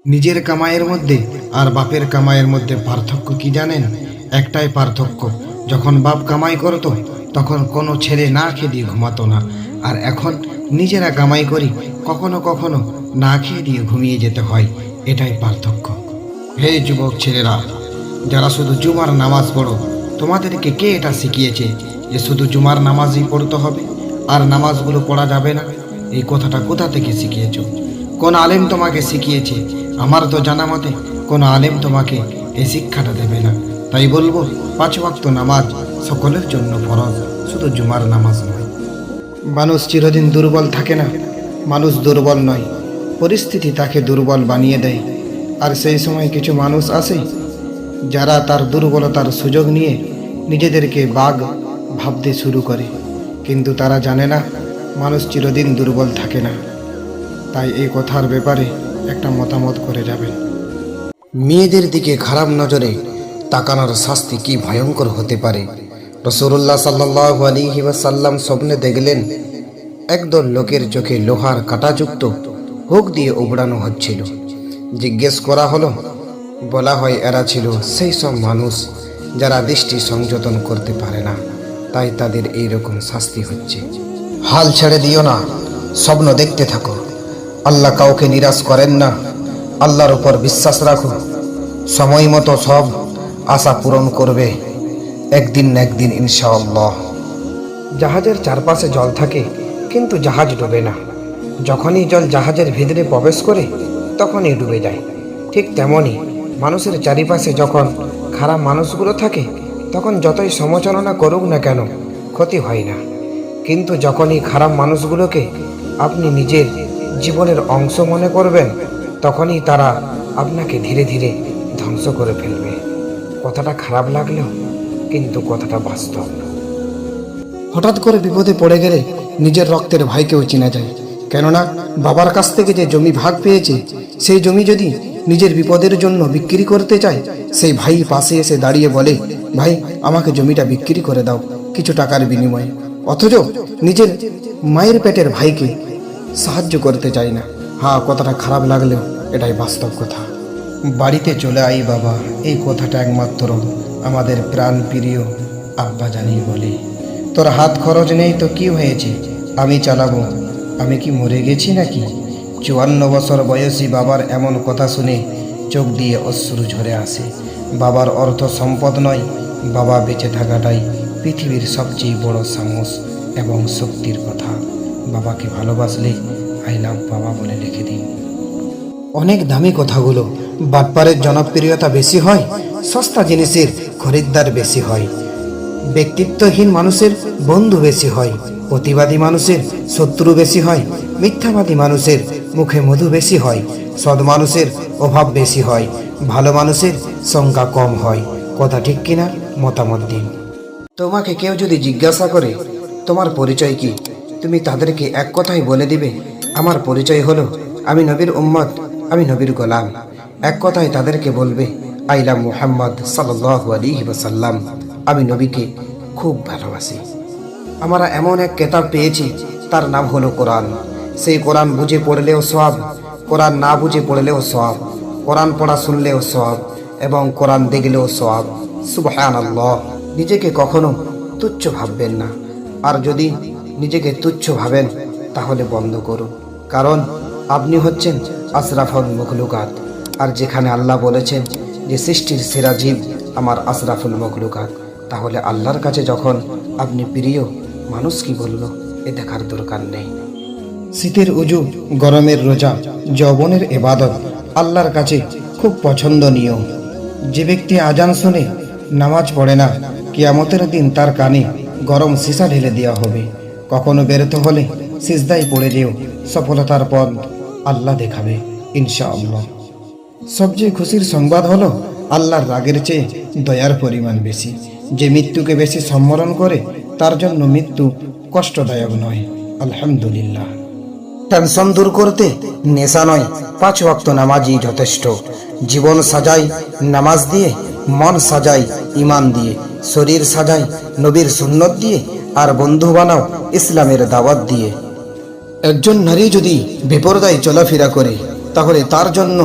নিজের কামাইয়ের মধ্যে আর বাপের কামাইয়ের মধ্যে পার্থক্য কি জানেন? একটাই পার্থক্য, যখন বাপ কামাই করতো তখন কোনো ছেলে না খেয়ে দিয়ে ঘুমাতো না, আর এখন নিজেরা কামাই করি কখনো কখনো না খেয়ে দিয়ে ঘুমিয়ে যেতে হয়। এটাই পার্থক্য। হে যুবক ছেলেরা, যারা শুধু জুমার নামাজ পড়ো, তোমাদেরকে কে এটা শিখিয়েছে যে শুধু জুমার নামাজই পড়তে হবে আর নামাজগুলো পড়া যাবে না? এই কথাটা কোথা থেকে শিখিয়েছ? কোন আলেম তোমাকে শিখিয়েছে? আমার তো জানা মতে কোনো আলেম তোমাকে এই শিক্ষাটা দেবে না। তাই বলবো, 5 ওয়াক্ত নামাজ সকলের জন্য ফরজ, শুধু জুমার নামাজ নয়। মানুষ চিরদিন দুর্বল থাকে না, মানুষ দুর্বল নয়, পরিস্থিতি তাকে দুর্বল বানিয়ে দেয়। আর সেই সময় কিছু মানুষ আসে যারা তার দুর্বলতার সুযোগ নিয়ে নিজেদেরকে বাঘ ভাবতে শুরু করে, কিন্তু তারা জানে না মানুষ চিরদিন দুর্বল থাকে না। তাই এই কথার ব্যাপারে একটা মতামত করে যাবেন। মেয়েদের দিকে খারাপ নজরে তাকানোর শাস্তি কি ভয়ঙ্কর হতে পারে। রাসূলুল্লাহ সাল্লাল্লাহু আলাইহি ওয়াসাল্লাম স্বপ্নে দেখলেন একদল লোকের চোখে লোহার কাঁটাযুক্ত হুক দিয়ে উবড়ানো হচ্ছিল। জিজ্ঞেস করা হলো, বলা হয় এরা ছিল সেই সব মানুষ যারা দৃষ্টি সংযতন করতে পারে না, তাই তাদের এইরকম শাস্তি হচ্ছে। হাল ছেড়ে দিও না, স্বপ্ন দেখতে থাকো। আল্লাহ কাউকে নিরাশ করেন না, আল্লাহর উপর বিশ্বাস রাখো। সময় মতো সব আশা পূরণ করবে একদিন না একদিন ইনশাআল্লাহ। জাহাজের চারপাশে জল থাকে কিন্তু জাহাজ ডুবে না। যখনই জল জাহাজের ভিতরে প্রবেশ করে তখনই ডুবে যায়। ঠিক তেমনই মানুষের চারিপাশে যখন খারাপ মানুষগুলো থাকে তখন যতই সমালোচনা করুক না কেন ক্ষতি হয় না, কিন্তু যখনই খারাপ মানুষগুলোকে আপনি নিজের জীবনের অংশ মনে করবেন তখনই তারা আপনাকে ধীরে ধীরে ধ্বংস করে ফেলবে। কথাটা খারাপ লাগলেও কিন্তু কথাটা বাস্তব। হঠাৎ করে বিপদে পড়ে গেলে নিজের রক্তের ভাইকেও চেনা যায়, কেননা বাবার কাছ থেকে যে জমি ভাগ পেয়েছে সেই জমি যদি নিজের বিপদের জন্য বিক্রি করতে চায়, সেই ভাই পাশে এসে দাঁড়িয়ে বলে, ভাই আমাকে জমিটা বিক্রি করে দাও কিছু টাকার বিনিময়ে। অথচ নিজের মায়ের পেটের ভাইকে সাহায্য করতে চায় না। হ্যাঁ, কথাটা খারাপ লাগলেও এটাই বাস্তব কথা। বাড়িতে চলে আই বাবা, এই কথাটা একমাত্র আমাদের প্রাণ প্রিয় আব্বা জানিয়ে বলে। তোর হাত খরচ নেই তো কি হয়েছে, আমি চালাবো, আমি কি মরে গেছি নাকি? 54 বছর বয়সী বাবার এমন কথা শুনে চোখ দিয়ে অশ্রু ঝরে আসে। বাবার অর্থ সম্পদ নয়, বাবা বেঁচে থাকাটাই পৃথিবীর সবচেয়ে বড় সাহস এবং শক্তির কথা। বাবাকে ভালোবাসলে আই লাভ বাবা বলে লিখে দিন। অনেক দামি কথাগুলো বাটপারের জনপ্রিয়তা বেশি হয়, সস্তা জিনিসের খরিদ্দার বেশি হয়, ব্যক্তিত্বহীন মানুষের বন্ধু বেশি হয়, প্রতিবাদী মানুষের শত্রু বেশি হয়, মিথ্যাবাদী মানুষের মুখে মধু বেশি হয়, সৎ মানুষের অভাব বেশি হয়, ভালো মানুষের সংখ্যা কম হয়। কথা ঠিক কিনা? মতামত দিন। তোমাকে কেউ যদি জিজ্ঞাসা করে তোমার পরিচয় কি, তুমি তাদেরকে এক কথাই বলে দিবে, আমার পরিচয় হলো আমি নবীর উম্মত, আমি নবীর গোলাম। এক কথায় তাদেরকে বলবে, আই লাভ মুহাম্মদ সাল্লাল্লাহু আলাইহি ওয়াসাল্লাম, আমি নবীকে খুব ভালোবাসি। আমরা এমন এক কিতাব পেয়েছি, তার নাম হলো কোরআন। সেই কোরআন বুঝে পড়লেও সওয়াব, কোরআন না বুঝে পড়লেও সওয়াব, কোরআন পড়া শুনলেও সওয়াব এবং কোরআন দেখলেও সওয়াব। সুবহানাল্লাহ। নিজেকে কখনো তুচ্ছ ভাববেন না, আর যদি নিজেকে তুচ্ছ ভাবেন তাহলে বন্ধ করুন, কারণ আপনি হচ্ছেন আশরাফুল মখলুকাত। আর যেখানে আল্লাহ বলেছেন যে সৃষ্টির সেরা জীব আমার আশরাফুল মখলুকাত, তাহলে আল্লাহর কাছে যখন আপনি প্রিয়, মানুষ কি বলল এ দেখার দরকার নেই। শীতের উজু, গরমের রোজা, যৌবনের ইবাদত আল্লাহর কাছে খুব পছন্দনীয়। যে ব্যক্তি আজান শুনে নামাজ পড়ে না, কিয়ামতের দিন তার কানে গরম সীসা ঢেলে দেওয়া হবে। কখনো ব্যর্থ হলে সিজদায় পড়ে যেও, সফলতার পথ আল্লাহ দেখাবে ইনশাআল্লাহ। সবচেয়ে খুশির সংবাদ হলো আল্লাহর রাগের চেয়ে দয়ার পরিমাণ বেশি। যে মৃত্যুকে বেশি সম্মরণ করে তার জন্য মৃত্যু কষ্টদায়ক নয়। আলহামদুলিল্লাহ। টেনশন দূর করতে নেশা নয়, 5 ওয়াক্ত নামাজই যথেষ্ট। জীবন সাজাই নামাজ দিয়ে, মন সাজাই ইমান দিয়ে, শরীর সাজাই নবীর সুন্নত দিয়ে, আর বন্ধু বানাও ইসলামের দাওয়াত দিয়ে। একজন নারী যদি বেপরদায় চলাফেরা করে তাহলে তার জন্য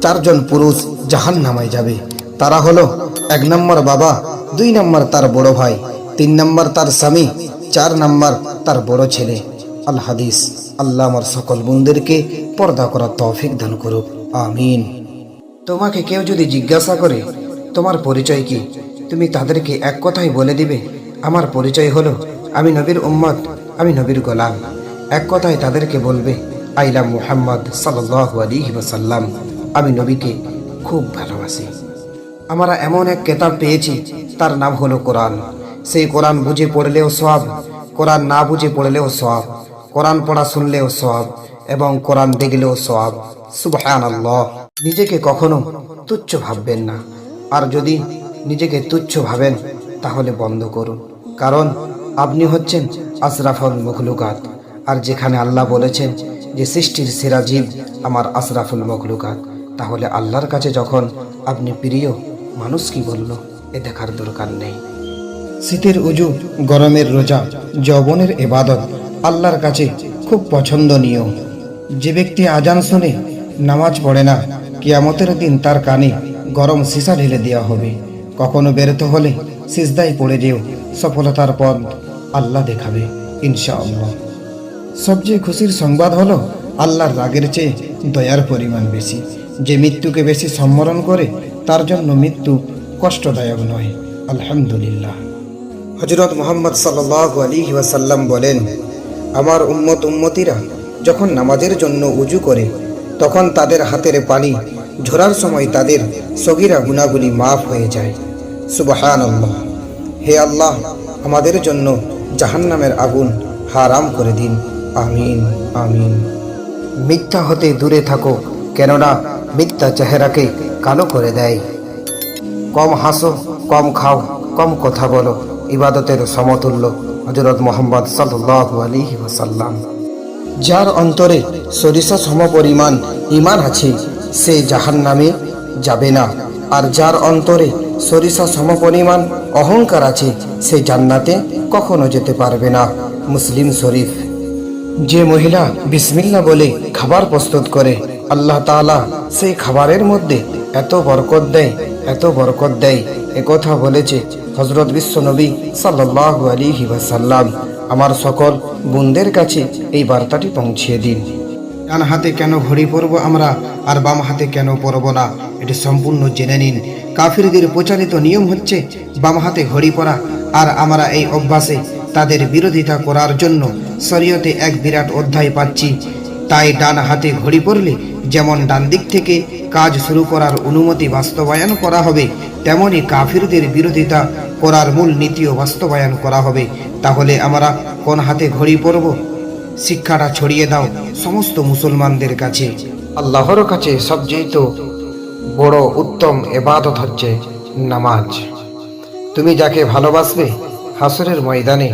চারজন পুরুষ জাহান্নামায় যাবে। তারা হলো 1 নম্বর বাবা, 2 নম্বর তার বড় ভাই, 3 নম্বর তার স্বামী, 4 নম্বর তার বড় ছেলে। আল হাদিস। আল্লাহ আমার সকল বোনদেরকে পর্দা করার তৌফিক দান করুক, আমিন। তোমাকে কেউ যদি জিজ্ঞাসা করে তোমার পরিচয় কি, তুমি তাদেরকে এক কথাই বলে দিবে, আমার পরিচয় হলো আমি নবীর উম্মত, আমি নবীর গোলাম। এক কথায় তাদেরকে বলবে, আইলা মুহাম্মদ সাল্লাল্লাহু আলাইহি ওয়াসাল্লাম, আমি নবীকে খুব ভালোবাসি। আমরা এমন এক কিতাব পেয়েছি, তার নাম হলো কোরআন। সেই কোরআন বুঝে পড়লেও সওয়াব, কোরআন না বুঝে পড়লেও সওয়াব, কোরআন পড়া শুনলেও সওয়াব এবং কোরআন দেখলেও সওয়াব। সুবহানাল্লাহ। নিজেকে কখনো তুচ্ছ ভাববেন না, আর যদি নিজেকে তুচ্ছ ভাবেন তাহলে বন্ধ করুন, কারণ আপনি হচ্ছেন আশরাফুল মখলুকাত। আর যেখানে আল্লাহ বলেছেন যে সৃষ্টির সেরা জীব আমার আশরাফুল মখলুকাত, তাহলে আল্লাহর কাছে যখন আপনি প্রিয়, মানুষ কি বলল এ দেখার দরকার নেই। শীতের উজু, গরমের রোজা, যৌবনের ইবাদত আল্লাহর কাছে খুব পছন্দনীয়। যে ব্যক্তি আজান শুনে নামাজ পড়ে না, কিয়ামতের দিন তার কানে গরম সীসা ঢেলে দেওয়া হবে। কখনো ব্যর্থ হলে সিজদায় পড়ে যেও, সফলতার পথ আল্লাহ দেখাবে ইনশাআল্লাহ। সবচেয়ে খুশির সংবাদ হলো আল্লাহর রাগের চেয়ে দয়ার পরিমাণ বেশি। যে মৃত্যুকে বেশি সম্মরণ করে তার জন্য মৃত্যু কষ্টদায়ক নয়, আলহামদুলিল্লাহ। হযরত মুহাম্মদ সাল্লাল্লাহু আলাইহি ওয়াসাল্লাম বলেন, আমার উম্মতিরা যখন নামাজের জন্য উজু করে তখন তাদের হাতের পানি ঝরার সময় তাদের সগীরা গুনাহগুলি মাফ হয়ে যায়। সুবহানাল্লাহ। হে আল্লাহ, আমাদের জন্য জাহান্নামের আগুন হারাম করে দিন, আমিন আমিন। মিথ্যা হতে দূরে থাকো, কেননা মিথ্যা চেহারাকে কালো করে দেয়। কম হাসো, কম খাও, কম কথা বলো, ইবাদতের সমতুল্য। হযরত মুহাম্মদ সাল্লাল্লাহু আলাইহি ওয়াসাল্লাম। যার অন্তরে সরিষা সমপরিমাণ ঈমান আছে সে জাহান্নামে যাবে না, আর যার অন্তরে সরিষা সমপরিমাণ অহংকার আছে সে জান্নাতে কখনো যেতে পারবে না। মুসলিম শরীফ। যে মহিলা বিসমিল্লাহ বলে খাবার প্রস্তুত করে, আল্লাহ তাআলা সেই খাবারের মধ্যে এত বরকত দেয়, এত বরকত দেয়, একথা বলেছে হযরত বিশ্বনবী সাল্লাল্লাহু আলাইহি ওয়াসাল্লাম। আমার সকল বোনদের কাছে এই বার্তাটি পৌঁছিয়ে দিন। ডান হাতে কেন ঘড়ি পরব আমরা আর বাম হাতে কেন পরব না, এটি সম্পূর্ণ জেনে নিন। কাফিরদের প্রচারিত নিয়ম হচ্ছে বাম হাতে ঘড়ি পরা, আর আমরা এই অভ্যাসে তাদের বিরোধিতা করার জন্য শরীয়তে এক বিরাট অধ্যায় পাচ্ছি। তাই ডান হাতে ঘড়ি পরলে যেমন ডান দিক থেকে কাজ শুরু করার অনুমতি বাস্তবায়ন করা হবে, তেমনি কাফিরদের বিরোধিতা করার মূল নীতিও বাস্তবায়ন করা হবে। তাহলে আমরা কোন হাতে ঘড়ি পরব? শিক্ষাটা ছড়িয়ে দাও সমস্ত মুসলমানদের কাছে। আল্লাহর কাছে সবচেয়ে বড় উত্তম ইবাদত হচ্ছে নামাজ। তুমি যাকে ভালোবাসবে হাসরের ময়দানে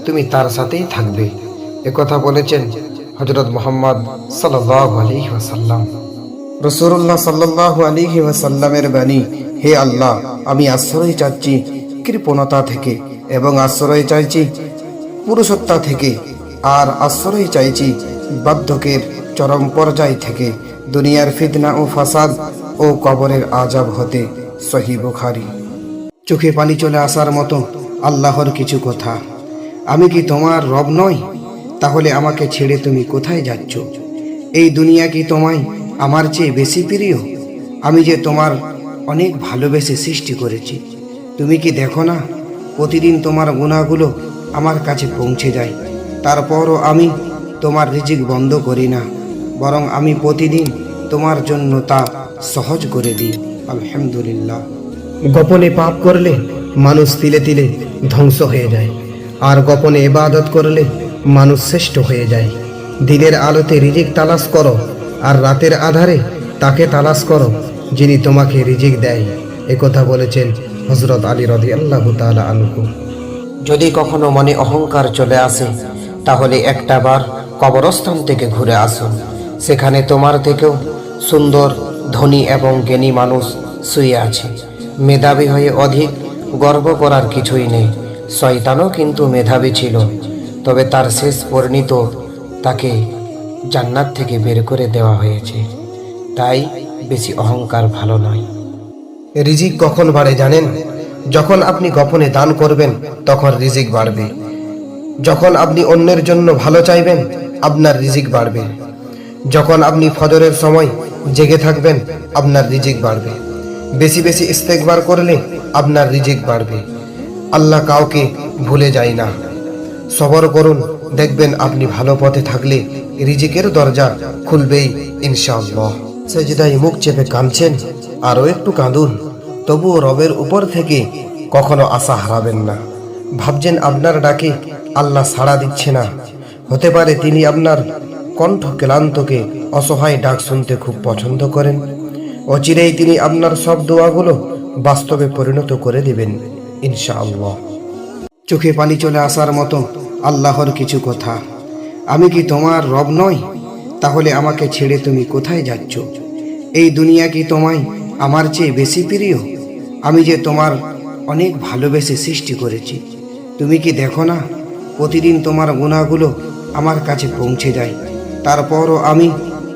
তুমি তার সাথেই থাকবে, একথা বলেছেন হযরত মুহাম্মদ সাল্লাল্লাহু আলাইহি ওয়াসাল্লাম। রাসূলুল্লাহ সাল্লাল্লাহু আলাইহি ওয়াসাল্লামের বাণী, হে আল্লাহ, আমি আশ্রয় চাচ্ছি কৃপণতা থেকে এবং আশ্রয় চাইছি পুরুষত্বা থেকে, আর আশ্রয় চাইছি বার্ধক্যের চরম পর্যায় থেকে, দুনিয়ার ফিতনা ও ফাসাদ ও কবরের আযাব হতে। সহিহ বুখারী। চোখে পানি চলে আসার মতো আল্লাহর কিছু কথা। আমি কি তোমার রব নই? তাহলে আমাকে ছেড়ে তুমি কোথায় যাচ্ছ? এই দুনিয়া কি তোমায় আমার চেয়ে বেশি প্রিয়? আমি যে তোমার অনেক ভালোবেসে সৃষ্টি করেছি, তুমি কি দেখো না প্রতিদিন তোমার গুনাহগুলো আমার কাছে পৌঁছে যায়? তারপরও আমি তোমার রিজিক বন্ধ করি না, বরং আমি প্রতিদিন তোমার জন্য তা সহজ করে দিই। আলহামদুলিল্লাহ। গোপনে পাপ করলে মানুষ তিলে তিলে ধ্বংস হয়ে যায়, আর গোপনে ইবাদত করলে মানুষ শ্রেষ্ঠ হয়ে যায়। দিনের আলোতে রিজিক তালাশ করো, আর রাতের আধারে তাকে তালাশ করো যিনি তোমাকে রিজিক দেয়, একথা বলেছেন হযরত আলী রাদিয়াল্লাহু তাআলা আনহু। যদি কখনো মনে অহংকার চলে আসে তাহলে একটা বার কবরস্থান থেকে ঘুরে আসুন। সেখানে তোমার থেকেও সুন্দর, ধনী এবং জ্ঞানী মানুষ শুয়ে আছে। মেধাবী হয়ে অধিক গর্ব করার কিছুই নেই। শয়তানও কিন্তু মেধাবী ছিল, তবে তার শেষ পরিণত তাকে জান্নাত থেকে বের করে দেওয়া হয়েছে। তাই বেশি অহংকার ভালো নয়। রিজিক কখন বাড়ে জানেন? যখন আপনি গোপনে দান করবেন তখন রিজিক বাড়বে। যখন আপনি অন্যের জন্য ভালো চাইবেন আপনার রিজিক বাড়বে। যখন আপনি ফজরের সময় জেগে থাকবেন আপনার রিজিক বাড়বে। বেশি বেশি ইস্তেগফার করলে আপনার রিজিক বাড়বে। আল্লাহ কাউকে ভুলে যায় না। সবর করুন, দেখবেন আপনি ভালো পথে থাকলে রিজিকের দরজা খুলবেই ইনশাআল্লাহ। সেজদায় মুখ চেপে কাঁদছেন, আরও একটু কাঁদুন। তবুও রবের উপর থেকে কখনো আশা হারাবেন না। ভাবছেন আপনার ডাকে আল্লাহ সাড়া দিচ্ছে না, হতে পারে তিনি আপনার কণ্ঠ ক্লান্তকে অসহায় ডাক শুনতে খুব পছন্দ করেন। অচিরেই তিনি আপনার সব দোয়াগুলো বাস্তবে পরিণত করে দিবেন ইনশাআল্লাহ। চোখে পানি চলে আসার মতো আল্লাহর কিছু কথা। আমি কি তোমার রব নই? তাহলে আমাকে ছেড়ে তুমি কোথায় যাচ্ছ? এই দুনিয়া কি তোমায় আমার চেয়ে বেশি প্রিয়? আমি যে তোমার অনেক ভালোবেসে সৃষ্টি করেছি। তুমি কি দেখো না, প্রতিদিন তোমার গুনাহগুলো আমার কাছে পৌঁছে যায়। তারপরও আমি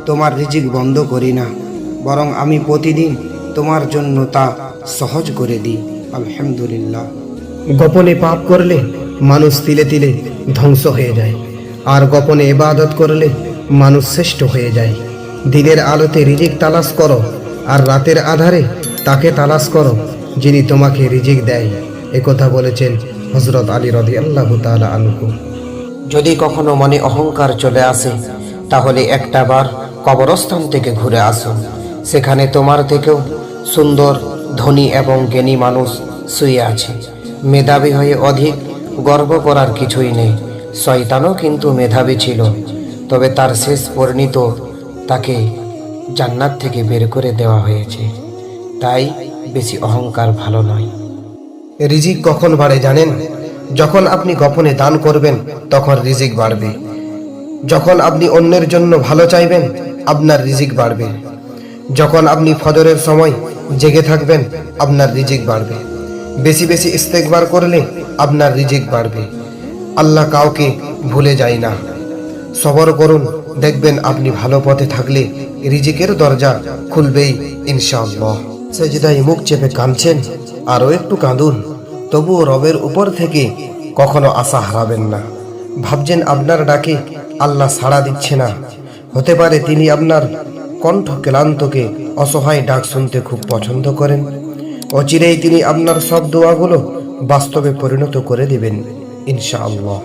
তোমার রিজিক বন্ধ করি না, বরং আমি প্রতিদিন তোমার জন্য তা সহজ করে দিই। আলহামদুলিল্লাহ। গোপনে পাপ করলে মানুষ তিলে তিলে ধ্বংস হয়ে যায়, আর গোপনে ইবাদত করলে মানুষ শ্রেষ্ঠ হয়ে যায়। দিনের আলোতে রিজিক তালাশ করো, আর রাতের আধারে তাকে তালাশ করো যিনি তোমাকে রিজিক দেয়। একথা বলেছেন হযরত আলী রাদিয়াল্লাহু তাআলা আনহু। যদি কখনো মনে অহংকার চলে আসে তাহলে একটা বার কবরস্থান থেকে ঘুরে আসো। সেখানে তোমার থেকেও সুন্দর, ধনী এবং জ্ঞানী মানুষ শুয়ে আছে। মেধাবী হয়ে অধিক গর্ব করার কিছুই নেই। শয়তানও কিন্তু মেধাবী ছিল, তবে তার শেষ পরিণত তাকে জান্নাত থেকে বের করে দেওয়া হয়েছে। তাই বেশি অহংকার ভালো নয়। রিজিক কখন বাড়ে জানেন? যখন আপনি গোপনে দান করবেন তখন রিজিক বাড়বে। যখন আপনি অন্যের জন্য ভালো চাইবেন আপনার রিজিক বাড়বে। যখন আপনি ফজরের সময় জেগে থাকবেন আপনার রিজিক বাড়বে। বেশি বেশি ইস্তেগফার করলে আপনার রিজিক বাড়বে। আল্লাহ কাউকে ভুলে যায় না। সবর করুন, দেখবেন আপনি ভালো পথে থাকলে রিজিকের দরজা খুলবেই ইনশাআল্লাহ। সেজদায় মুখ চেপে কাঁদছেন, আরও একটু কাঁদুন। তবুও রবের উপর থেকে কখনো আশা হারাবেন না। ভাবছেন আপনার ডাকে আল্লাহ সাড়া দিচ্ছে না, হতে পারে তিনি আপনার কণ্ঠ ক্লান্তকে অসহায় ডাক শুনতে খুব পছন্দ করেন। অচিরেই তিনি আপনার সব দোয়াগুলো বাস্তবে পরিণত করে দিবেন ইনশাআল্লাহ।